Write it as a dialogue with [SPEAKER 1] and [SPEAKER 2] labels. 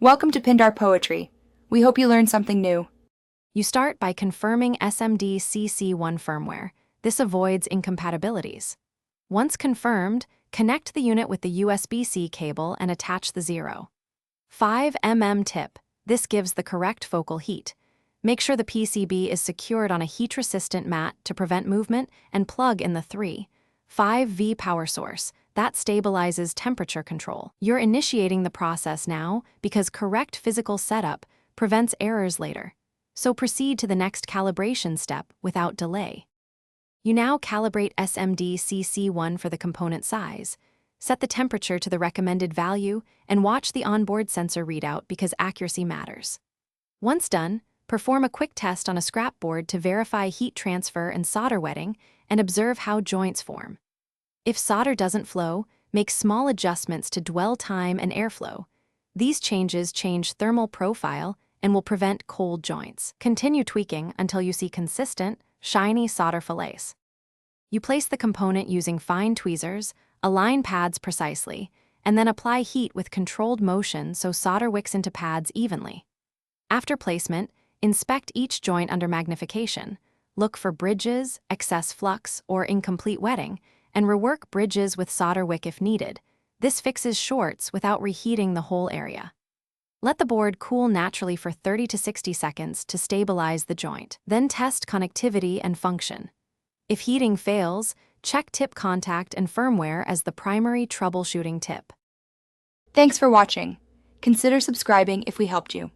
[SPEAKER 1] Welcome to Pindar Poetry. We hope you learned something new.
[SPEAKER 2] You start by confirming SMD Cc1 firmware. This avoids incompatibilities. Once confirmed, connect the unit with the USB-C cable and attach the 0.5 mm tip. This gives the correct focal heat. Make sure the PCB is secured on a heat-resistant mat to prevent movement and plug in the 3.5 V power source. That stabilizes temperature control. You're initiating the process now because correct physical setup prevents errors later. So proceed to the next calibration step without delay. You now calibrate SMD Cc1 for the component size. Set the temperature to the recommended value and watch the onboard sensor readout because accuracy matters. Once done, perform a quick test on a scrap board to verify heat transfer and solder wetting and observe how joints form. If solder doesn't flow, make small adjustments to dwell time and airflow. These changes change thermal profile and will prevent cold joints. Continue tweaking until you see consistent, shiny solder fillets. You place the component using fine tweezers, align pads precisely, and then apply heat with controlled motion so solder wicks into pads evenly. After placement, inspect each joint under magnification. Look for bridges, excess flux, or incomplete wetting, and rework bridges with solder wick if needed. This fixes shorts without reheating the whole area. Let the board cool naturally for 30 to 60 seconds to stabilize the joint. Then test connectivity and function. If heating fails, check tip contact and firmware as the primary troubleshooting tip.
[SPEAKER 1] Thanks for watching. Consider subscribing if we helped you.